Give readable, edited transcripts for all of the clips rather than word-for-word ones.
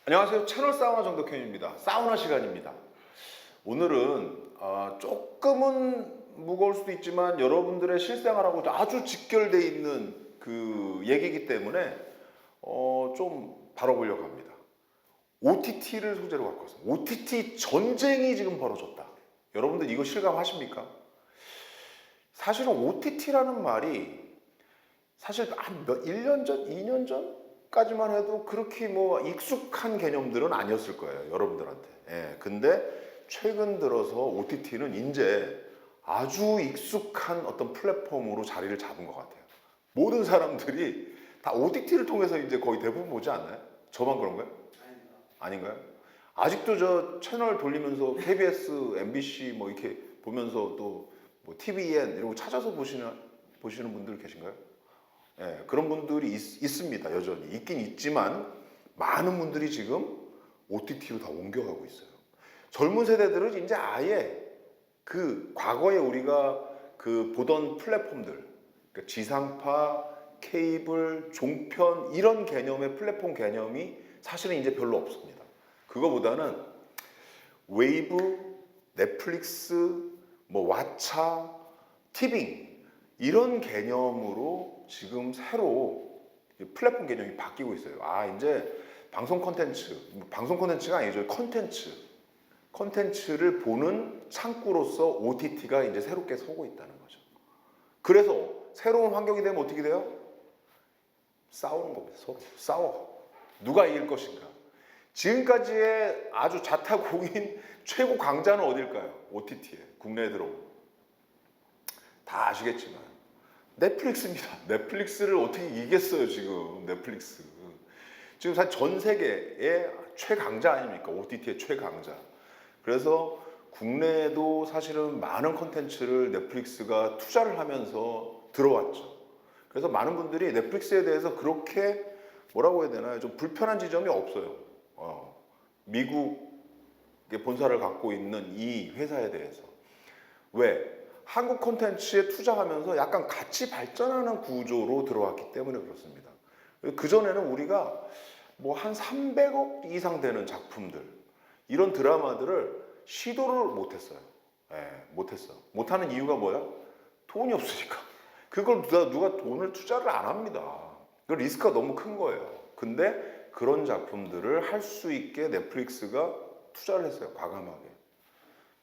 안녕하세요. 채널 사우나 정덕현입니다. 사우나 시간입니다. 오늘은 조금은 무거울 수도 있지만 여러분들의 실생활하고 아주 직결되어 있는 그 얘기이기 때문에 좀 다뤄보려고 합니다. OTT를 소재로 갖고 왔습니다. OTT 전쟁이 지금 벌어졌다. 여러분들 이거 실감하십니까? 사실은 OTT라는 말이 사실 한 1년 전, 2년 전까지만 해도 그렇게 뭐 익숙한 개념들은 아니었을 거예요, 여러분들한테. 예, 근데 최근 들어서 OTT는 이제 아주 익숙한 어떤 플랫폼으로 자리를 잡은 것 같아요. 모든 사람들이 다 OTT를 통해서 이제 거의 대부분 보지 않나요? 저만 그런가요? 아닌가요? 아직도 저 채널 돌리면서 KBS, MBC 뭐 이렇게 보면서 또 뭐 TVN 이런 거 찾아서 보시는 분들 계신가요? 예, 그런 분들이 있습니다. 여전히 있긴 있지만 많은 분들이 지금 OTT로 다 옮겨가고 있어요. 젊은 세대들은 이제 아예 그 과거에 우리가 그 보던 플랫폼들, 그러니까 지상파, 케이블, 종편 이런 개념의 플랫폼 개념이 사실은 이제 별로 없습니다. 그거보다는 웨이브, 넷플릭스, 뭐 왓챠, 티빙 이런 개념으로 지금 새로 플랫폼 개념이 바뀌고 있어요. 이제 방송 콘텐츠가 아니죠. 컨텐츠를 보는 창구로서 OTT가 이제 새롭게 서고 있다는 거죠. 그래서 새로운 환경이 되면 어떻게 돼요? 싸우는 겁니다. 서로 싸워. 누가 이길 것인가? 지금까지의 아주 자타공인 최고 강자는 어딜까요? OTT에 국내에 들어온. 다 아시겠지만 넷플릭스입니다. 넷플릭스를 어떻게 이기겠어요, 지금. 넷플릭스. 지금 사실 전 세계의 최강자 아닙니까? OTT의 최강자. 그래서 국내에도 사실은 많은 콘텐츠를 넷플릭스가 투자를 하면서 들어왔죠. 그래서 많은 분들이 넷플릭스에 대해서 그렇게 뭐라고 해야 되나요? 좀 불편한 지점이 없어요. 미국의 본사를 갖고 있는 이 회사에 대해서. 왜? 한국 콘텐츠에 투자하면서 약간 같이 발전하는 구조로 들어왔기 때문에 그렇습니다. 그전에는 우리가 뭐 한 300억 이상 되는 작품들, 이런 드라마들을 시도를 못했어요. 못했어. 못하는 이유가 뭐야? 돈이 없으니까. 그걸 누가 돈을 투자를 안 합니다. 그 리스크가 너무 큰 거예요. 근데 그런 작품들을 할 수 있게 넷플릭스가 투자를 했어요. 과감하게.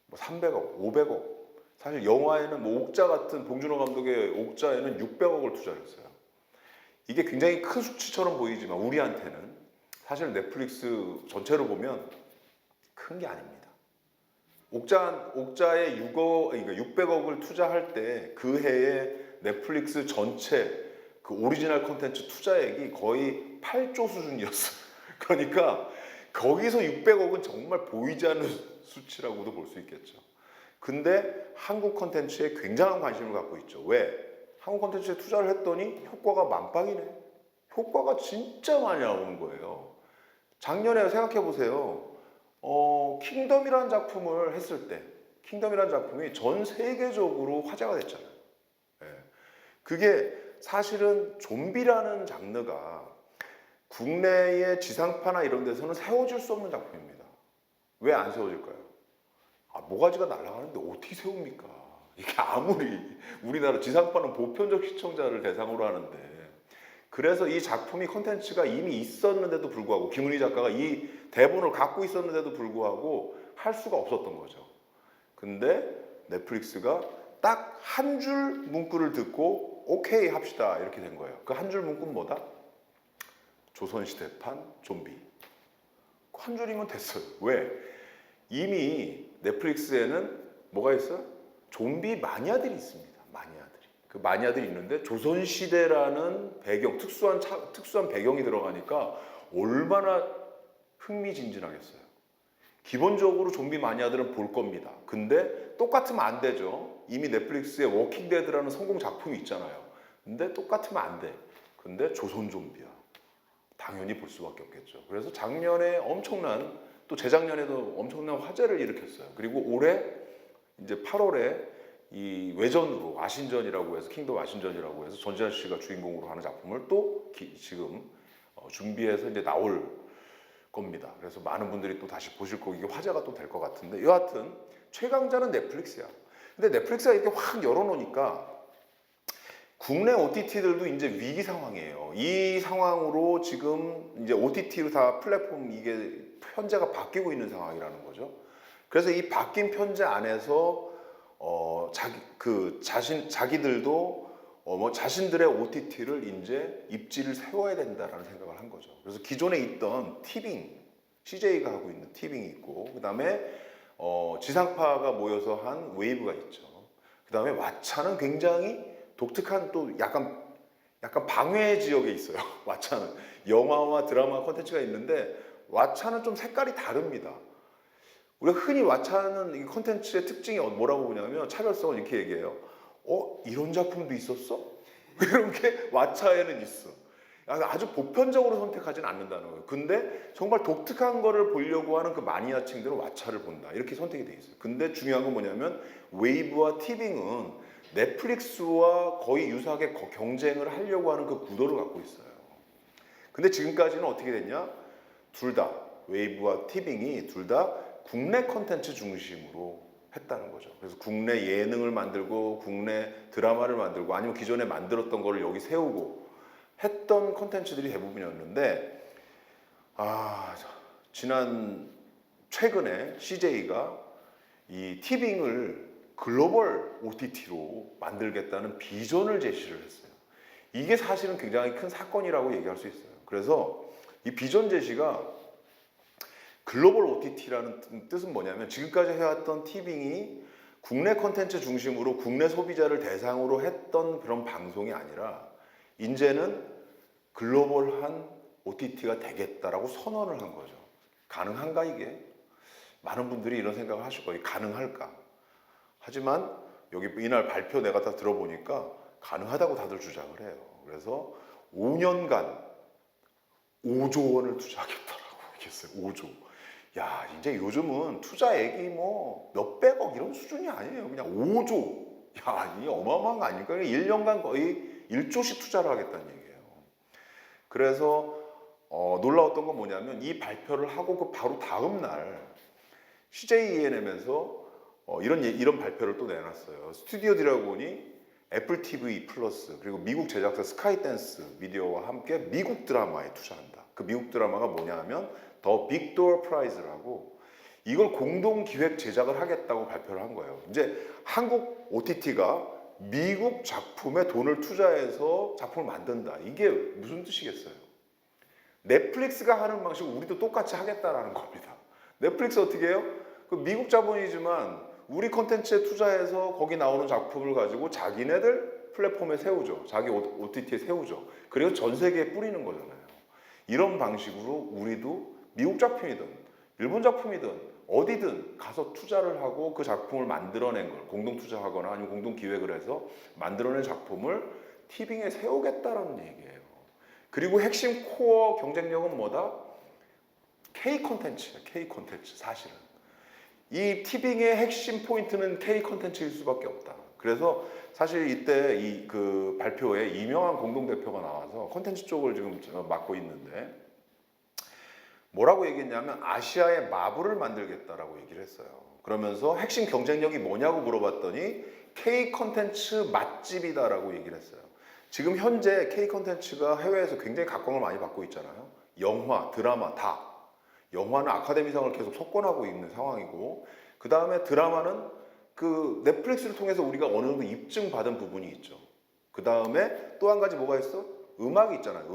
뭐 300억, 500억. 사실 영화에는 뭐 옥자 같은 봉준호 감독의 옥자에는 600억을 투자를 했어요. 이게 굉장히 큰 수치처럼 보이지만 우리한테는 사실 넷플릭스 전체로 보면 큰 게 아닙니다. 옥자에 600억을 투자할 때 그 해에 넷플릭스 전체 그 오리지널 콘텐츠 투자액이 거의 8조 수준이었어요. 그러니까 거기서 600억은 정말 보이지 않는 수치라고도 볼 수 있겠죠. 근데 한국 콘텐츠에 굉장한 관심을 갖고 있죠. 왜? 한국 콘텐츠에 투자를 했더니 효과가 만빵이네. 효과가 진짜 많이 나오는 거예요. 작년에 생각해 보세요. 킹덤이라는 작품을 했을 때 킹덤이라는 작품이 전 세계적으로 화제가 됐잖아요. 예. 그게 사실은 좀비라는 장르가 국내의 지상파나 이런 데서는 세워질 수 없는 작품입니다. 왜 안 세워질까요? 모가지가 날아가는데 어떻게 세웁니까? 이게 아무리 우리나라 지상파는 보편적 시청자를 대상으로 하는데, 그래서 이 작품이 콘텐츠가 이미 있었는데도 불구하고 김은희 작가가 이 대본을 갖고 있었는데도 불구하고 할 수가 없었던 거죠. 근데 넷플릭스가 딱 한 줄 문구를 듣고 오케이 합시다 이렇게 된 거예요. 그 한 줄 문구는 뭐다? 조선시대판 좀비. 한 줄이면 됐어요. 왜? 이미 넷플릭스에는 뭐가 있어요? 좀비 마니아들이 있습니다. 마니아들이. 그 마니아들이 있는데 조선시대라는 배경, 특수한 배경이 들어가니까 얼마나 흥미진진하겠어요. 기본적으로 좀비 마니아들은 볼 겁니다. 근데 똑같으면 안 되죠. 이미 넷플릭스에 워킹데드라는 성공 작품이 있잖아요. 근데 똑같으면 안 돼. 근데 조선 좀비야. 당연히 볼 수밖에 없겠죠. 그래서 작년에 또 재작년에도 엄청난 화제를 일으켰어요. 그리고 올해 이제 8월에 이 외전으로 아신전이라고 해서 킹덤 아신전이라고 해서 전지현 씨가 주인공으로 하는 작품을 또 지금 준비해서 이제 나올 겁니다. 그래서 많은 분들이 또 다시 보실 거고 이게 화제가 또 될 것 같은데 여하튼 최강자는 넷플릭스야. 근데 넷플릭스가 이렇게 확 열어놓으니까 국내 OTT들도 이제 위기 상황이에요. 이 상황으로 지금 이제 OTT로 다 플랫폼 이게 편제가 바뀌고 있는 상황이라는 거죠. 그래서 이 바뀐 편제 안에서 자기들도 뭐 자신들의 OTT를 이제 입지를 세워야 된다라는 생각을 한 거죠. 그래서 기존에 있던 티빙, CJ가 하고 있는 티빙이 있고, 그 다음에 지상파가 모여서 한 웨이브가 있죠. 그 다음에 왓챠는 굉장히 독특한 또 약간 방해 지역에 있어요. 왓챠는 영화와 드라마 콘텐츠가 있는데 왓챠는 좀 색깔이 다릅니다. 우리가 흔히 왓챠는 이 콘텐츠의 특징이 뭐라고 보냐면 차별성을 이렇게 얘기해요. 이런 작품도 있었어? 이런 게 왓챠에는 있어. 아주 보편적으로 선택하지는 않는다는 거예요. 근데 정말 독특한 거를 보려고 하는 그 마니아층들은 왓챠를 본다. 이렇게 선택이 돼 있어요. 근데 중요한 건 뭐냐면 웨이브와 티빙은 넷플릭스와 거의 유사하게 경쟁을 하려고 하는 그 구도를 갖고 있어요. 근데 지금까지는 어떻게 됐냐? 둘 다 웨이브와 티빙이 둘 다 국내 컨텐츠 중심으로 했다는 거죠. 그래서 국내 예능을 만들고 국내 드라마를 만들고 아니면 기존에 만들었던 거를 여기 세우고 했던 컨텐츠들이 대부분이었는데 최근에 CJ가 이 티빙을 글로벌 OTT로 만들겠다는 비전을 제시를 했어요. 이게 사실은 굉장히 큰 사건이라고 얘기할 수 있어요. 그래서 이 비전 제시가 글로벌 OTT라는 뜻은 뭐냐면 지금까지 해왔던 티빙이 국내 콘텐츠 중심으로 국내 소비자를 대상으로 했던 그런 방송이 아니라 이제는 글로벌한 OTT가 되겠다라고 선언을 한 거죠. 가능한가 이게? 많은 분들이 이런 생각을 하실 거예요. 가능할까? 하지만 여기 이날 발표 내가 다 들어보니까 가능하다고 다들 주장을 해요. 그래서 5년간 5조 원을 투자하겠다라고 얘기했어요. 5조. 야, 이제 요즘은 투자액이 뭐 몇백억 이런 수준이 아니에요. 그냥 5조. 야, 이게 어마어마한 거 아닙니까? 1년간 거의 1조씩 투자를 하겠다는 얘기예요. 그래서 놀라웠던 건 뭐냐면 이 발표를 하고 그 바로 다음 날 CJ ENM에서 이런 발표를 또 내놨어요. 스튜디오 드래곤이 애플 TV 플러스 그리고 미국 제작사 스카이댄스 미디어와 함께 미국 드라마에 투자한다. 그 미국 드라마가 뭐냐 하면 더 빅도어 프라이즈라고 이걸 공동 기획 제작을 하겠다고 발표를 한 거예요. 이제 한국 OTT가 미국 작품에 돈을 투자해서 작품을 만든다. 이게 무슨 뜻이겠어요? 넷플릭스가 하는 방식을 우리도 똑같이 하겠다라는 겁니다. 넷플릭스 어떻게 해요? 그 미국 자본이지만 우리 콘텐츠에 투자해서 거기 나오는 작품을 가지고 자기네들 플랫폼에 세우죠. 자기 OTT에 세우죠. 그리고 전 세계에 뿌리는 거잖아요. 이런 방식으로 우리도 미국 작품이든 일본 작품이든 어디든 가서 투자를 하고 그 작품을 만들어낸 걸 공동 투자하거나 아니면 공동 기획을 해서 만들어낸 작품을 티빙에 세우겠다라는 얘기예요. 그리고 핵심 코어 경쟁력은 뭐다? K 콘텐츠예요. K 콘텐츠 사실은. 이 티빙의 핵심 포인트는 K 콘텐츠일 수밖에 없다. 그래서 사실 이때 그 발표에 이명한 공동대표가 나와서 콘텐츠 쪽을 지금 맡고 있는데 뭐라고 얘기했냐면 아시아의 마블을 만들겠다라고 얘기를 했어요. 그러면서 핵심 경쟁력이 뭐냐고 물어봤더니 K 콘텐츠 맛집이다라고 얘기를 했어요. 지금 현재 K 콘텐츠가 해외에서 굉장히 각광을 많이 받고 있잖아요. 영화, 드라마 다. 영화는 아카데미상을 계속 석권하고 있는 상황이고 그 다음에 드라마는 그 넷플릭스를 통해서 우리가 어느 정도 입증받은 부분이 있죠. 그 다음에 또 한 가지 뭐가 있어? 음악이 있잖아요.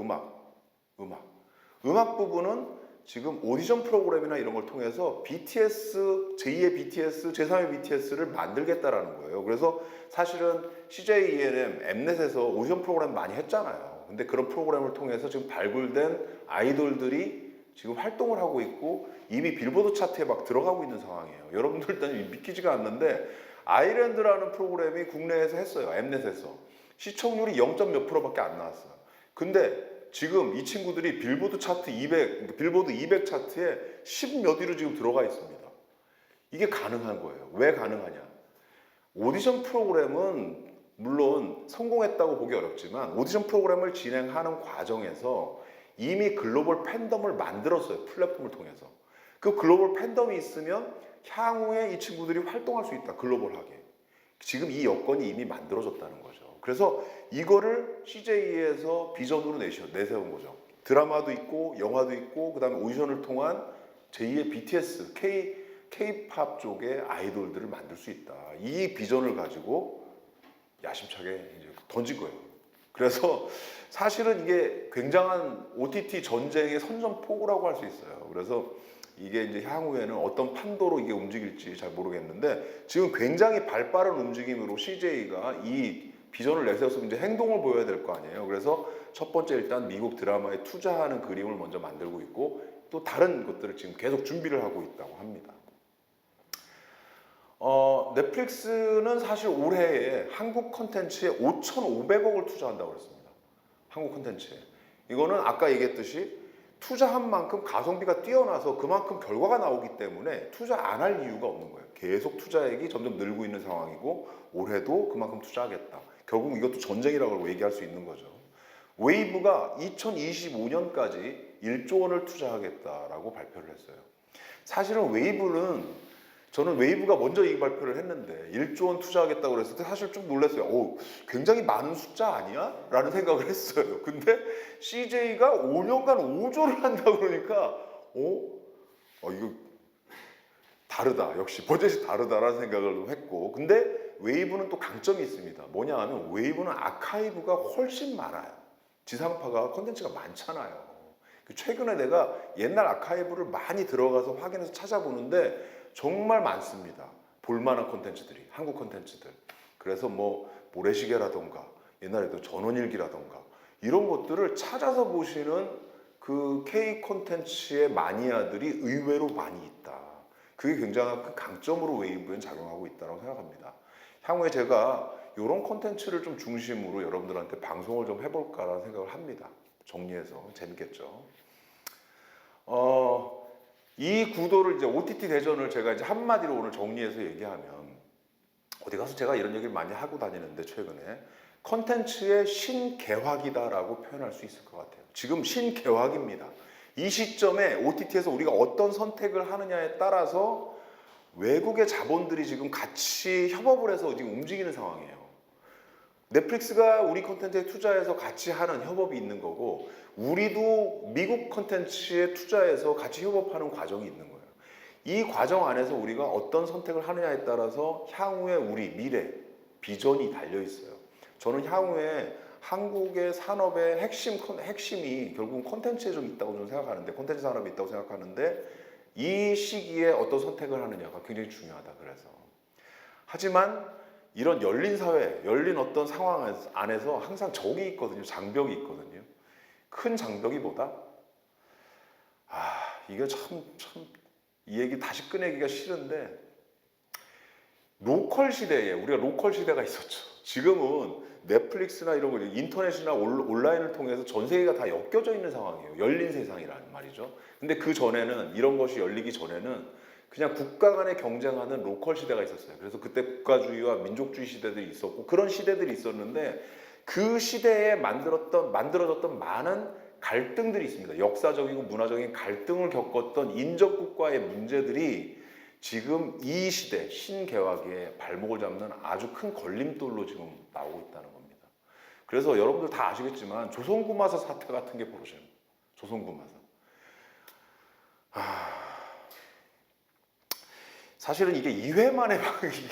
음악 부분은 지금 오디션 프로그램이나 이런 걸 통해서 BTS, 제2의 BTS, 제3의 BTS를 만들겠다라는 거예요. 그래서 사실은 CJ ENM, 엠넷에서 오디션 프로그램 많이 했잖아요. 근데 그런 프로그램을 통해서 지금 발굴된 아이돌들이 지금 활동을 하고 있고 이미 빌보드 차트에 막 들어가고 있는 상황이에요. 여러분들 일단 믿기지가 않는데 아일랜드라는 프로그램이 국내에서 했어요. 엠넷에서. 시청률이 0. 몇 %밖에 안 나왔어요. 근데 지금 이 친구들이 빌보드 차트 200, 빌보드 200 차트에 10몇 위로 지금 들어가 있습니다. 이게 가능한 거예요. 왜 가능하냐? 오디션 프로그램은 물론 성공했다고 보기 어렵지만 오디션 프로그램을 진행하는 과정에서 이미 글로벌 팬덤을 만들었어요. 플랫폼을 통해서. 그 글로벌 팬덤이 있으면 향후에 이 친구들이 활동할 수 있다. 글로벌하게. 지금 이 여건이 이미 만들어졌다는 거죠. 그래서 이거를 CJ에서 비전으로 내세운 거죠. 드라마도 있고 영화도 있고 그다음에 오디션을 통한 제2의 BTS, K-팝 쪽의 아이돌들을 만들 수 있다. 이 비전을 가지고 야심차게 이제 던진 거예요. 그래서 사실은 이게 굉장한 OTT 전쟁의 선전포고라고 할 수 있어요. 그래서 이게 이제 향후에는 어떤 판도로 이게 움직일지 잘 모르겠는데 지금 굉장히 발빠른 움직임으로 CJ가 이 비전을 내세워서 이제 행동을 보여야 될 거 아니에요. 그래서 첫 번째 일단 미국 드라마에 투자하는 그림을 먼저 만들고 있고 또 다른 것들을 지금 계속 준비를 하고 있다고 합니다. 넷플릭스는 사실 올해에 한국 콘텐츠에 5,500억을 투자한다고 그랬습니다. 한국 콘텐츠에. 이거는 아까 얘기했듯이 투자한 만큼 가성비가 뛰어나서 그만큼 결과가 나오기 때문에 투자 안 할 이유가 없는 거예요. 계속 투자액이 점점 늘고 있는 상황이고 올해도 그만큼 투자하겠다. 결국 이것도 전쟁이라고 얘기할 수 있는 거죠. 웨이브가 2025년까지 1조 원을 투자하겠다라고 발표를 했어요. 사실은 저는 웨이브가 먼저 이 발표를 했는데 1조 원 투자하겠다고 그랬을 때 사실 좀 놀랐어요. 오, 굉장히 많은 숫자 아니야? 라는 생각을 했어요. 근데 CJ가 5년간 5조를 한다고 그러니까 이거 다르다. 역시 버젯이 다르다라는 생각을 했고 근데 웨이브는 또 강점이 있습니다. 뭐냐 하면 웨이브는 아카이브가 훨씬 많아요. 지상파가 콘텐츠가 많잖아요. 최근에 내가 옛날 아카이브를 많이 들어가서 확인해서 찾아보는데 정말 많습니다. 볼만한 콘텐츠들이, 한국 콘텐츠들. 그래서 뭐 모래시계라던가 옛날에도 전원일기라던가 이런 것들을 찾아서 보시는 그 K 콘텐츠의 마니아들이 의외로 많이 있다. 그게 굉장한 큰 강점으로 웨이브엔 작용하고 있다고 생각합니다. 향후에 제가 이런 콘텐츠를 좀 중심으로 여러분들한테 방송을 좀 해볼까라는 생각을 합니다. 정리해서 재밌겠죠. 이 구도를 이제 OTT 대전을 제가 이제 한마디로 오늘 정리해서 얘기하면 어디 가서 제가 이런 얘기를 많이 하고 다니는데 최근에 컨텐츠의 신개화기다라고 표현할 수 있을 것 같아요. 지금 신개화기입니다. 이 시점에 OTT에서 우리가 어떤 선택을 하느냐에 따라서 외국의 자본들이 지금 같이 협업을 해서 지금 움직이는 상황이에요. 넷플릭스가 우리 콘텐츠에 투자해서 같이 하는 협업이 있는 거고 우리도 미국 콘텐츠에 투자해서 같이 협업하는 과정이 있는 거예요. 이 과정 안에서 우리가 어떤 선택을 하느냐에 따라서 향후에 우리 미래, 비전이 달려 있어요. 저는 향후에 한국의 산업의 핵심이 결국은 콘텐츠에 좀 있다고 저는 생각하는데 콘텐츠 산업에 있다고 생각하는데 이 시기에 어떤 선택을 하느냐가 굉장히 중요하다. 그래서 하지만 이런 열린 사회, 열린 어떤 상황 안에서 항상 적이 있거든요. 장벽이 있거든요. 큰 장벽이보다 이게 참 이 얘기 다시 꺼내기가 싫은데 로컬 시대에 우리가 로컬 시대가 있었죠. 지금은 넷플릭스나 이런 거 인터넷이나 온라인을 통해서 전 세계가 다 엮여져 있는 상황이에요. 열린 세상이란 말이죠. 근데 그 전에는 이런 것이 열리기 전에는 그냥 국가 간에 경쟁하는 로컬 시대가 있었어요. 그래서 그때 국가주의와 민족주의 시대들이 있었고 그런 시대들이 있었는데 그 시대에 만들어졌던 많은 갈등들이 있습니다. 역사적이고 문화적인 갈등을 겪었던 인접국과의 문제들이 지금 이 시대 신개화기에 발목을 잡는 아주 큰 걸림돌로 지금 나오고 있다는 겁니다. 그래서 여러분들 다 아시겠지만 조선구마사 사태 같은 게 벌어져요. 조선구마사. 사실은 이게 2회 만에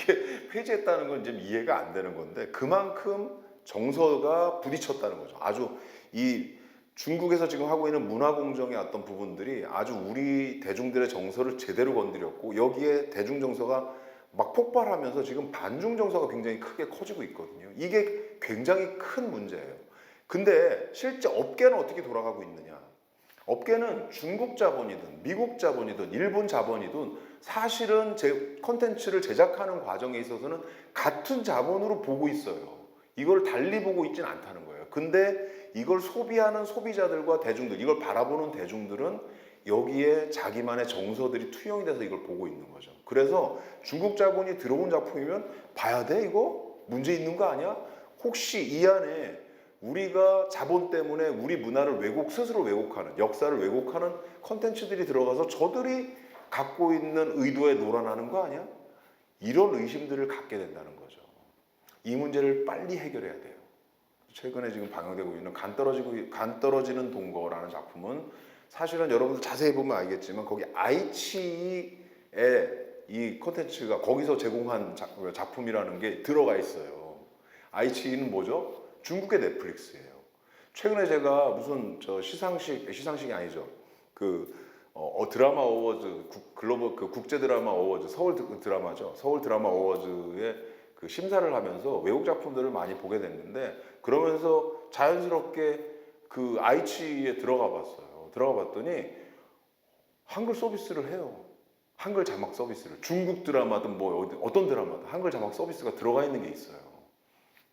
이게 폐지했다는 건 좀 이해가 안 되는 건데 그만큼 정서가 부딪혔다는 거죠. 아주 이 중국에서 지금 하고 있는 문화공정의 어떤 부분들이 아주 우리 대중들의 정서를 제대로 건드렸고 여기에 대중 정서가 막 폭발하면서 지금 반중 정서가 굉장히 크게 커지고 있거든요. 이게 굉장히 큰 문제예요. 근데 실제 업계는 어떻게 돌아가고 있느냐? 업계는 중국 자본이든 미국 자본이든 일본 자본이든 사실은 컨텐츠를 제작하는 과정에 있어서는 같은 자본으로 보고 있어요. 이걸 달리 보고 있지는 않다는 거예요. 근데 이걸 소비하는 소비자들과 대중들, 이걸 바라보는 대중들은 여기에 자기만의 정서들이 투영이 돼서 이걸 보고 있는 거죠. 그래서 중국 자본이 들어온 작품이면 봐야 돼? 이거? 문제 있는 거 아니야? 혹시 이 안에 우리가 자본 때문에 우리 문화를 스스로 왜곡하는, 역사를 왜곡하는 컨텐츠들이 들어가서 저들이 갖고 있는 의도에 놀아나는 거 아니야? 이런 의심들을 갖게 된다는 거죠. 이 문제를 빨리 해결해야 돼요. 최근에 지금 방영되고 있는 간 떨어지는 동거라는 작품은 사실은 여러분들 자세히 보면 알겠지만 거기 아이치의 이 컨텐츠가 거기서 제공한 작품이라는 게 들어가 있어요. 아이치는 뭐죠? 중국의 넷플릭스예요. 최근에 제가 무슨 시상식이 아니죠. 드라마 어워즈 글로벌 국제 드라마 어워즈 서울 드라마죠. 서울 드라마 어워즈의 그 심사를 하면서 외국 작품들을 많이 보게 됐는데 그러면서 자연스럽게 그 아이치에 들어가 봤어요. 들어가 봤더니 한글 서비스를 해요. 한글 자막 서비스를. 중국 드라마든 뭐 어떤 드라마든 한글 자막 서비스가 들어가 있는 게 있어요.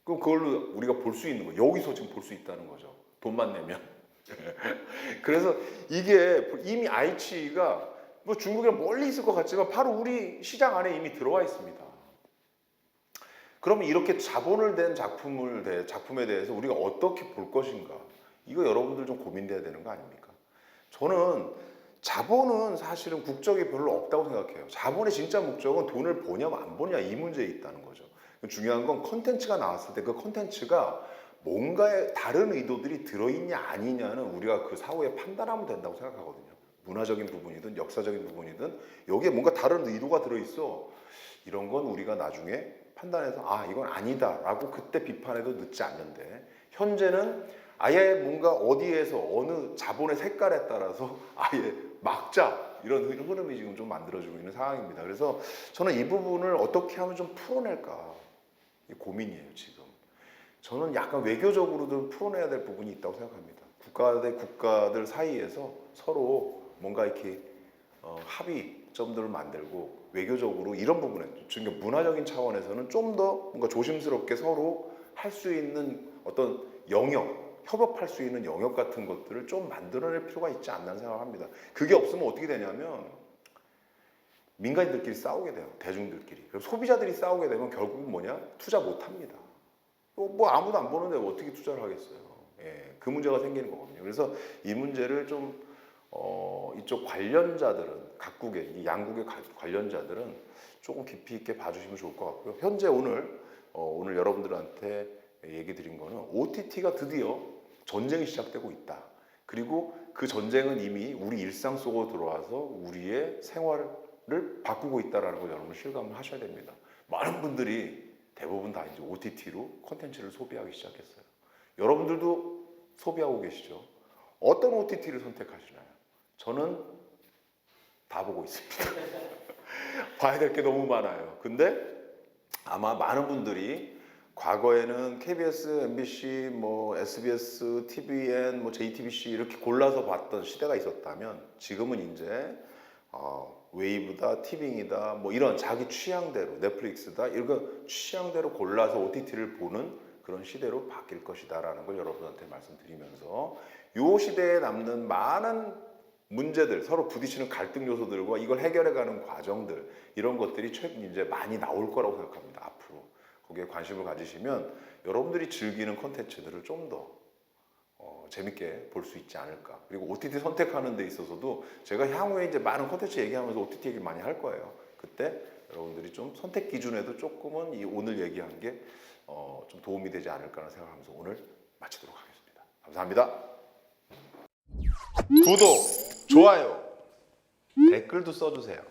그럼 그걸로 우리가 볼 수 있는 거예요. 여기서 지금 볼 수 있다는 거죠. 돈만 내면. 그래서 이게 이미 아이치가 뭐 중국이랑 멀리 있을 것 같지만 바로 우리 시장 안에 이미 들어와 있습니다. 그러면 이렇게 자본을 댄 작품에 대해서 우리가 어떻게 볼 것인가? 이거 여러분들 좀 고민돼야 되는 거 아닙니까? 저는 자본은 사실은 국적이 별로 없다고 생각해요. 자본의 진짜 목적은 돈을 보냐 안 보냐 이 문제에 있다는 거죠. 중요한 건 컨텐츠가 나왔을 때 그 컨텐츠가 뭔가의 다른 의도들이 들어있냐 아니냐는 우리가 그 사후에 판단하면 된다고 생각하거든요. 문화적인 부분이든 역사적인 부분이든 여기에 뭔가 다른 의도가 들어있어. 이런 건 우리가 나중에 판단해서 이건 아니다 라고 그때 비판해도 늦지 않는데 현재는 아예 뭔가 어디에서 어느 자본의 색깔에 따라서 아예 막자 이런 흐름이 지금 좀 만들어지고 있는 상황입니다. 그래서 저는 이 부분을 어떻게 하면 좀 풀어낼까 고민이에요 지금. 저는 약간 외교적으로도 풀어내야 될 부분이 있다고 생각합니다. 국가 대 국가들 사이에서 서로 뭔가 이렇게 합의점들을 만들고 외교적으로 이런 부분에 지금 문화적인 차원에서는 좀 더 뭔가 조심스럽게 서로 할 수 있는 어떤 영역, 협업할 수 있는 영역 같은 것들을 좀 만들어낼 필요가 있지 않나 생각합니다. 그게 없으면 어떻게 되냐면 민간인들끼리 싸우게 돼요. 대중들끼리. 그리고 소비자들이 싸우게 되면 결국은 뭐냐? 투자 못합니다. 뭐 아무도 안 보는데 어떻게 투자를 하겠어요. 예, 그 문제가 생기는 거거든요. 그래서 이 문제를 좀 이쪽 관련자들은 각국의 이 양국의 관련자들은 조금 깊이 있게 봐주시면 좋을 것 같고요. 현재 오늘 여러분들한테 얘기 드린 거는 OTT가 드디어 전쟁이 시작되고 있다. 그리고 그 전쟁은 이미 우리 일상 속으로 들어와서 우리의 생활을 바꾸고 있다는 걸 여러분 실감을 하셔야 됩니다. 많은 분들이 대부분 다 이제 OTT로 콘텐츠를 소비하기 시작했어요. 여러분들도 소비하고 계시죠? 어떤 OTT를 선택하시나요? 저는 다 보고 있습니다. 봐야 될 게 너무 많아요. 근데 아마 많은 분들이 과거에는 KBS, MBC, SBS, TVN, JTBC 이렇게 골라서 봤던 시대가 있었다면 지금은 이제 웨이브다, 티빙이다, 이런 자기 취향대로 넷플릭스다 이런 취향대로 골라서 OTT를 보는 그런 시대로 바뀔 것이다라는 걸 여러분한테 말씀드리면서 이 시대에 남는 많은 문제들, 서로 부딪히는 갈등 요소들과 이걸 해결해가는 과정들 이런 것들이 최근 이제 많이 나올 거라고 생각합니다. 앞으로 거기에 관심을 가지시면 여러분들이 즐기는 콘텐츠들을 좀 더 재밌게 볼 수 있지 않을까. 그리고 OTT 선택하는 데 있어서도 제가 향후에 이제 많은 콘텐츠 얘기하면서 OTT 얘기를 많이 할 거예요. 그때 여러분들이 좀 선택 기준에도 조금은 이 오늘 얘기한 게 좀 도움이 되지 않을까라는 생각하면서 오늘 마치도록 하겠습니다. 감사합니다. 구독, 좋아요, 댓글도 써주세요.